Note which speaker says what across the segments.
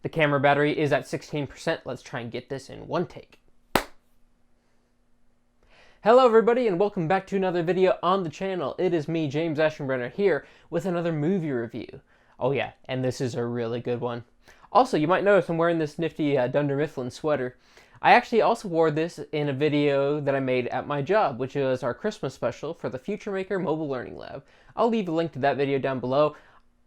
Speaker 1: The camera battery is at 16%. Let's try and get this in one take. Hello everybody and welcome back to another video on the channel. It is me, James Aschenbrenner, here with another movie review. Oh yeah, and this is a really good one. Also, you might notice I'm wearing this nifty Dunder Mifflin sweater. I actually also wore this in a video that I made at my job, which is our Christmas special for the Future Maker Mobile Learning Lab. I'll leave a link to that video down below.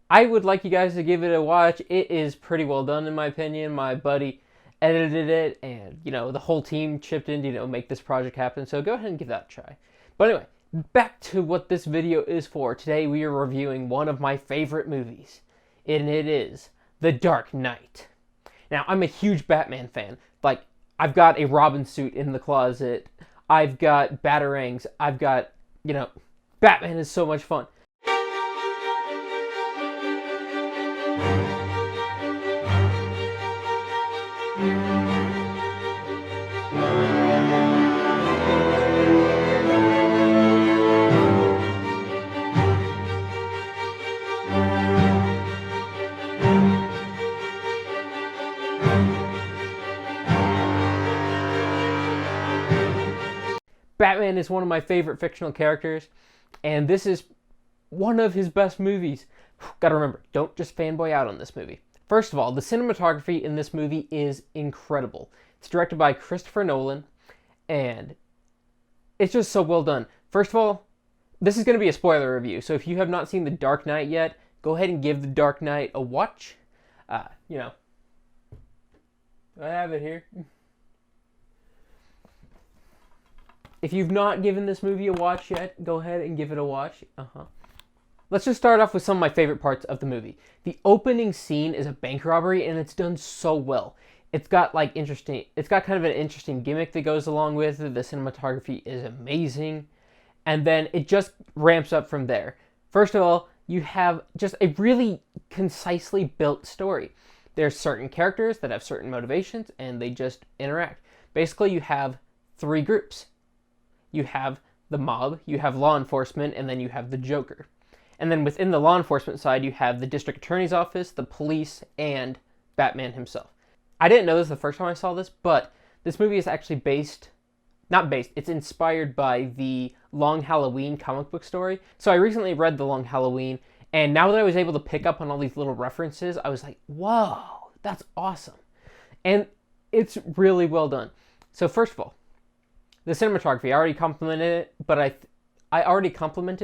Speaker 1: I would like you guys to give it a watch. It is pretty well done in my opinion. My buddy edited it and, the whole team chipped in to, make this project happen. So go ahead and give that a try. But anyway, back to what this video is for. Today we are reviewing one of my favorite movies, and it is The Dark Knight. Now, I'm a huge Batman fan. Like, I've got a Robin suit in the closet. I've got batarangs. I've got, Batman is so much fun. Batman is one of my favorite fictional characters, and this is one of his best movies. Gotta remember, don't just fanboy out on this movie. First of all, the cinematography in this movie is incredible. It's directed by Christopher Nolan, and it's just so well done. First of all, this is going to be a spoiler review, so if you have not seen The Dark Knight yet, go ahead and give The Dark Knight a watch. I have it here. If you've not given this movie a watch yet, go ahead and give it a watch. Let's just start off with some of my favorite parts of the movie. The opening scene is a bank robbery, and it's done so well. It's got kind of an interesting gimmick that goes along with it. The cinematography is amazing. And then it just ramps up from there. First of all, you have just a really concisely built story. There's certain characters that have certain motivations, and they just interact. Basically, you have three groups. You have the mob, you have law enforcement, and then you have the Joker. And then within the law enforcement side, you have the district attorney's office, the police, and Batman himself. I didn't know this the first time I saw this, but this movie is actually it's inspired by the Long Halloween comic book story. So I recently read the Long Halloween, and now that I was able to pick up on all these little references, I was like, whoa, that's awesome. And it's really well done. So first of all, the cinematography, I already complimented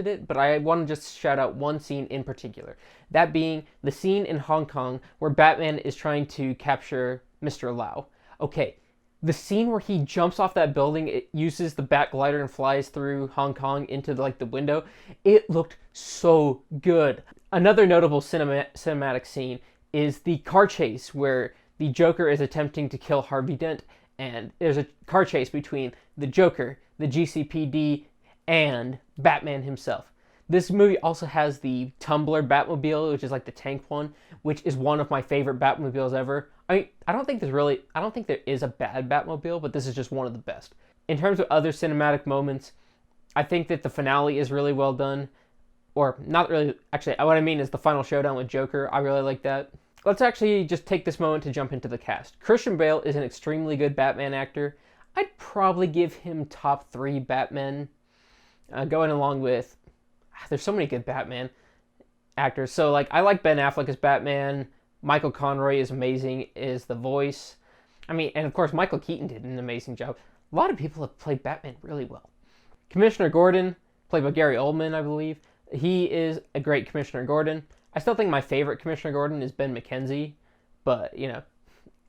Speaker 1: it, but I want to just shout out one scene in particular. That being the scene in Hong Kong where Batman is trying to capture Mr. Lau. Okay, the scene where he jumps off that building, it uses the bat glider and flies through Hong Kong into the window. It looked so good. Another notable cinematic scene is the car chase where the Joker is attempting to kill Harvey Dent, and there's a car chase between the Joker, the GCPD, and Batman himself. This movie also has the Tumbler Batmobile, which is like the tank one, which is one of my favorite Batmobiles ever. I don't think there is a bad Batmobile, but this is just one of the best. In terms of other cinematic moments, I think that the finale is really well done. Or not really, actually, what I mean is the final showdown with Joker. I really like that. Let's actually just take this moment to jump into the cast. Christian Bale is an extremely good Batman actor. I'd probably give him top 3 Batman. Going along with, there's so many good Batman actors. So I like Ben Affleck as Batman. Michael Conroy is amazing as the voice. And of course Michael Keaton did an amazing job. A lot of people have played Batman really well. Commissioner Gordon, played by Gary Oldman, I believe. He is a great Commissioner Gordon. I still think my favorite Commissioner Gordon is Ben McKenzie, but,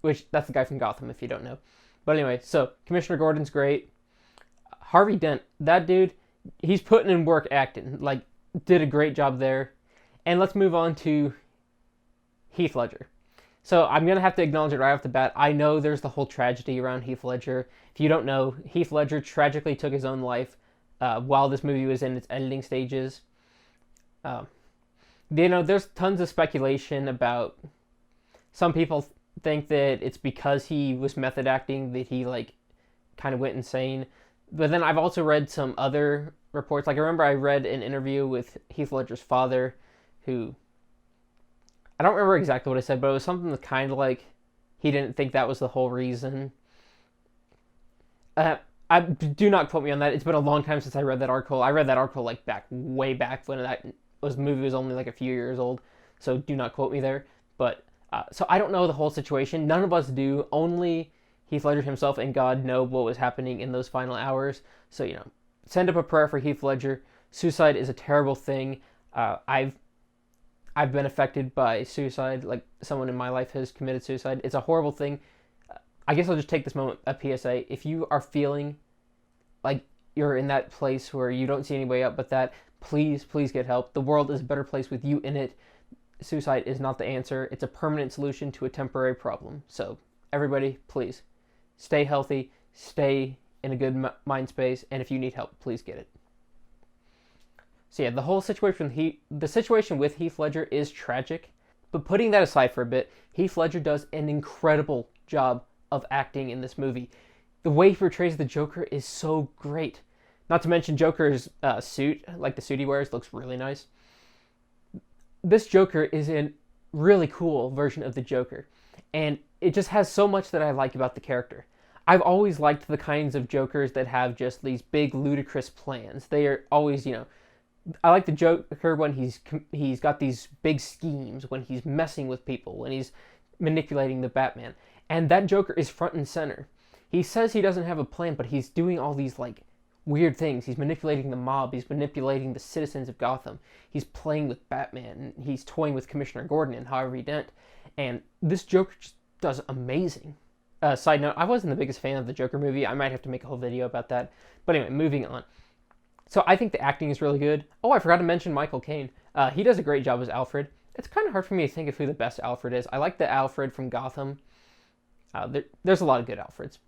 Speaker 1: which, that's the guy from Gotham if you don't know. But anyway, so Commissioner Gordon's great. Harvey Dent, that dude, he's putting in work acting, did a great job there. And let's move on to Heath Ledger. So I'm going to have to acknowledge it right off the bat. I know there's the whole tragedy around Heath Ledger. If you don't know, Heath Ledger tragically took his own life while this movie was in its editing stages. There's tons of speculation about, some people think that it's because he was method acting that he kind of went insane. But then I've also read some other reports. I remember I read an interview with Heath Ledger's father, who I don't remember exactly what I said, but it was something that's kind of like he didn't think that was the whole reason. Uh, I do not quote me on that. It's been a long time since I read that article. I read that article like way back when that movie was only like a few years old. So do not quote me there. But so I don't know the whole situation. None of us do. Only Heath Ledger himself and God know what was happening in those final hours. So send up a prayer for Heath Ledger. Suicide is a terrible thing. I've been affected by suicide. Like someone in my life has committed suicide. It's a horrible thing. I guess I'll just take this moment a PSA. If you are feeling like you're in that place where you don't see any way out but that, please get help. The world is a better place with you in it. Suicide is not the answer. It's a permanent solution to a temporary problem. So everybody, please stay healthy, stay in a good mind space, and if you need help, please get it. So yeah, the situation with Heath Ledger is tragic, but putting that aside for a bit, Heath Ledger does an incredible job of acting in this movie. The way he portrays the Joker is so great. Not to mention Joker's suit, like the suit he wears, looks really nice. This Joker is a really cool version of the Joker, and it just has so much that I like about the character. I've always liked the kinds of Jokers that have just these big ludicrous plans. They are always, I like the Joker when he's got these big schemes, when he's messing with people, when he's manipulating the Batman. And that Joker is front and center. He says he doesn't have a plan, but he's doing all these like weird things. He's manipulating the mob. He's manipulating the citizens of Gotham. He's playing with Batman. He's toying with Commissioner Gordon and Harvey Dent. And this Joker just does amazing. Side note, I wasn't the biggest fan of the Joker movie. I might have to make a whole video about that. But anyway, moving on. So I think the acting is really good. Oh, I forgot to mention Michael Caine. He does a great job as Alfred. It's kind of hard for me to think of who the best Alfred is. I like the Alfred from Gotham. There's a lot of good Alfreds.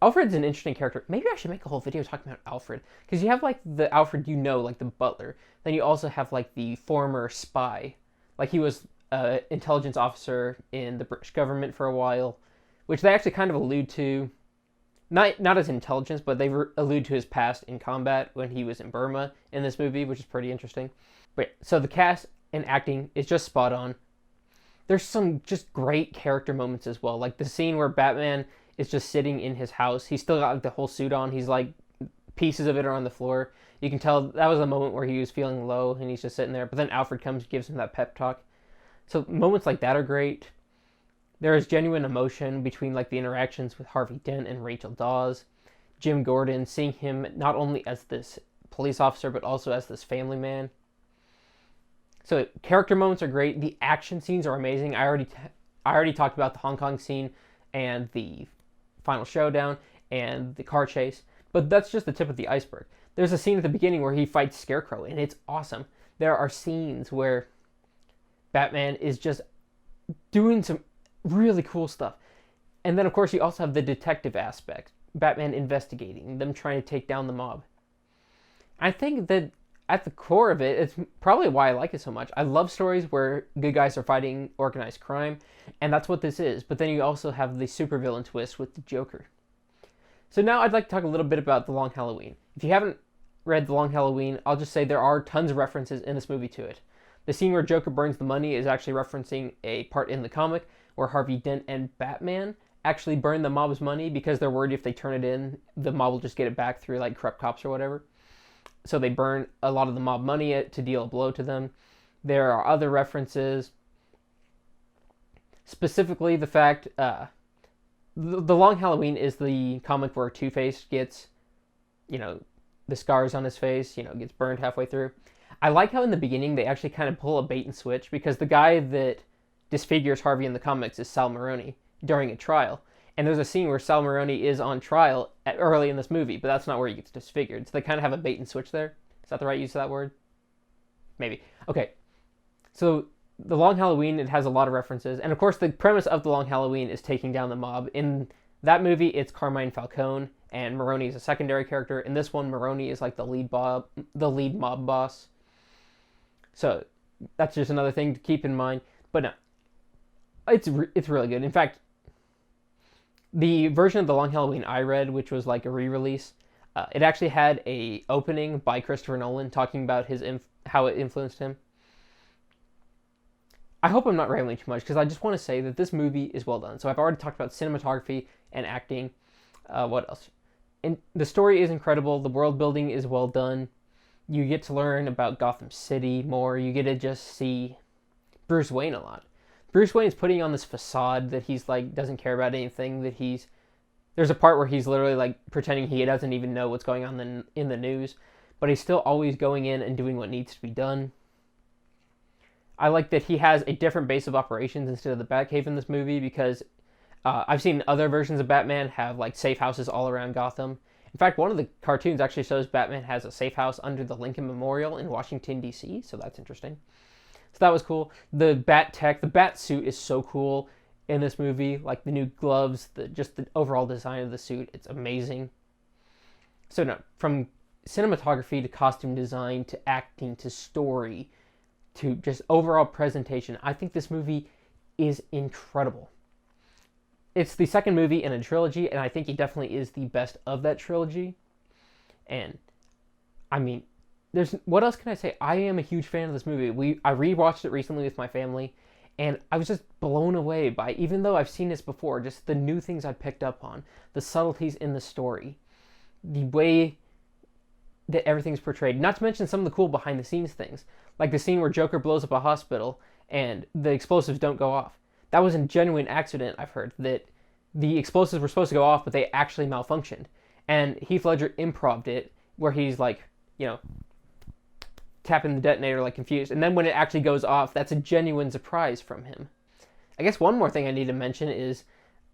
Speaker 1: Alfred's an interesting character. Maybe I should make a whole video talking about Alfred. Because you have like the Alfred like the butler. Then you also have like the former spy. Like he was an intelligence officer in the British government for a while. Which they actually kind of allude to. Not as intelligence, but they allude to his past in combat when he was in Burma in this movie, which is pretty interesting. But yeah, so the cast and acting is just spot on. There's some just great character moments as well. Like the scene where Batman is just sitting in his house. He's still got like the whole suit on. He's like, pieces of it are on the floor. You can tell that was a moment where he was feeling low and he's just sitting there. But then Alfred comes, gives him that pep talk. So moments like that are great. There is genuine emotion between like the interactions with Harvey Dent and Rachel Dawes. Jim Gordon, seeing him not only as this police officer, but also as this family man. So character moments are great. The action scenes are amazing. I already talked about the Hong Kong scene and the final showdown and the car chase, but that's just the tip of the iceberg. There's a scene at the beginning where he fights Scarecrow, and it's awesome. There are scenes where Batman is just doing some really cool stuff. And then, of course, you also have the detective aspect. Batman investigating, them trying to take down the mob. I think that at the core of it, it's probably why I like it so much. I love stories where good guys are fighting organized crime, and that's what this is. But then you also have the supervillain twist with the Joker. So now I'd like to talk a little bit about The Long Halloween. If you haven't read The Long Halloween, I'll just say there are tons of references in this movie to it. The scene where Joker burns the money is actually referencing a part in the comic where Harvey Dent and Batman actually burn the mob's money because they're worried if they turn it in, the mob will just get it back through like corrupt cops or whatever. So they burn a lot of the mob money to deal a blow to them. There are other references. Specifically the fact, The Long Halloween is the comic where Two-Face gets, the scars on his face, gets burned halfway through. I like how in the beginning they actually kind of pull a bait and switch because the guy that disfigures Harvey in the comics is Sal Maroni during a trial. And there's a scene where Sal Maroni is on trial early in this movie, but that's not where he gets disfigured. So they kind of have a bait and switch there. Is that the right use of that word? Maybe. Okay. So The Long Halloween, it has a lot of references. And of course, the premise of The Long Halloween is taking down the mob. In that movie, it's Carmine Falcone, and Maroni is a secondary character. In this one, Maroni is like the lead mob boss. So that's just another thing to keep in mind. But no, it's really good. In fact, the version of The Long Halloween I read, which was like a re-release, it actually had a opening by Christopher Nolan talking about how it influenced him. I hope I'm not rambling too much because I just want to say that this movie is well done. So I've already talked about cinematography and acting. What else? And the story is incredible. The world building is well done. You get to learn about Gotham City more. You get to just see Bruce Wayne a lot. Bruce Wayne is putting on this facade that he's like doesn't care about anything. That he's there's a part where he's literally like pretending he doesn't even know what's going on in the news, but he's still always going in and doing what needs to be done. I like that he has a different base of operations instead of the Batcave in this movie because I've seen other versions of Batman have like safe houses all around Gotham. In fact, one of the cartoons actually shows Batman has a safe house under the Lincoln Memorial in Washington, D.C., so that's interesting. So that was cool. The Bat Tech, the Bat suit is so cool in this movie. Like the new gloves, just the overall design of the suit, it's amazing. So no, from cinematography to costume design to acting to story to just overall presentation, I think this movie is incredible. It's the second movie in a trilogy, and I think it definitely is the best of that trilogy. And I mean, what else can I say? I am a huge fan of this movie. I rewatched it recently with my family, and I was just blown away by, even though I've seen this before, just the new things I picked up on, the subtleties in the story, the way that everything's portrayed. Not to mention some of the cool behind the scenes things, like the scene where Joker blows up a hospital and the explosives don't go off. That was a genuine accident, I've heard, that the explosives were supposed to go off, but they actually malfunctioned. And Heath Ledger improv'd it, where he's like, tapping the detonator like confused. And then when it actually goes off, that's a genuine surprise from him. I guess one more thing I need to mention is,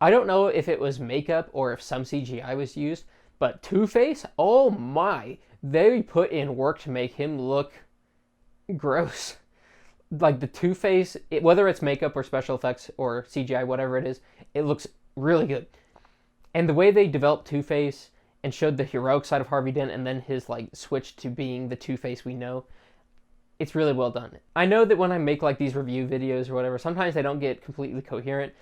Speaker 1: I don't know if it was makeup or if some CGI was used, but Two-Face, oh my, they put in work to make him look gross. Like the Two-Face, whether it's makeup or special effects or CGI, whatever it is, it looks really good. And the way they developed Two-Face and showed the heroic side of Harvey Dent and then his like switch to being the Two-Face we know, it's really well done. I know that when I make like these review videos or whatever, sometimes they don't get completely coherent.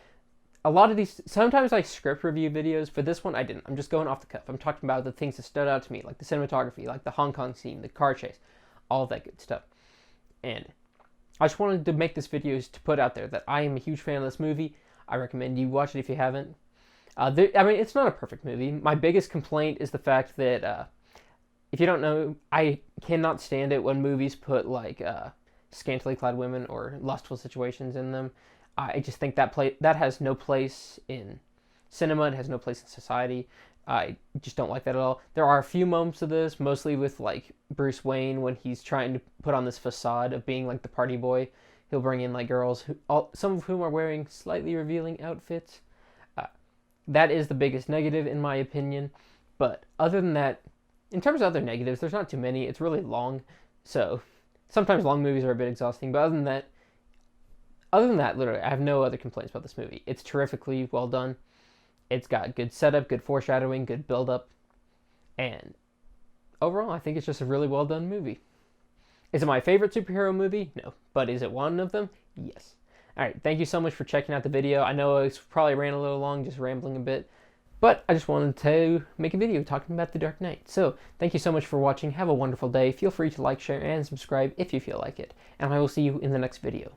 Speaker 1: A lot of these, sometimes I script review videos. For this one, I didn't. I'm just going off the cuff. I'm talking about the things that stood out to me, like the cinematography, like the Hong Kong scene, the car chase, all of that good stuff. And I just wanted to make this video to put out there that I am a huge fan of this movie. I recommend you watch it if you haven't. It's not a perfect movie. My biggest complaint is the fact that, if you don't know, I cannot stand it when movies put like scantily clad women or lustful situations in them. I just think that has no place in cinema. It has no place in society. I just don't like that at all. There are a few moments of this, mostly with like Bruce Wayne when he's trying to put on this facade of being like the party boy. He'll bring in like girls, some of whom are wearing slightly revealing outfits. That is the biggest negative in my opinion. But other than that, in terms of other negatives, there's not too many. It's really long, so sometimes long movies are a bit exhausting. But other than that, literally, I have no other complaints about this movie. It's terrifically well done. It's got good setup, good foreshadowing, good build-up. And overall, I think it's just a really well done movie. Is it my favorite superhero movie? No. But is it one of them? Yes. Alright, thank you so much for checking out the video. I know it probably ran a little long, just rambling a bit. But I just wanted to make a video talking about The Dark Knight. So, thank you so much for watching. Have a wonderful day. Feel free to like, share, and subscribe if you feel like it. And I will see you in the next video.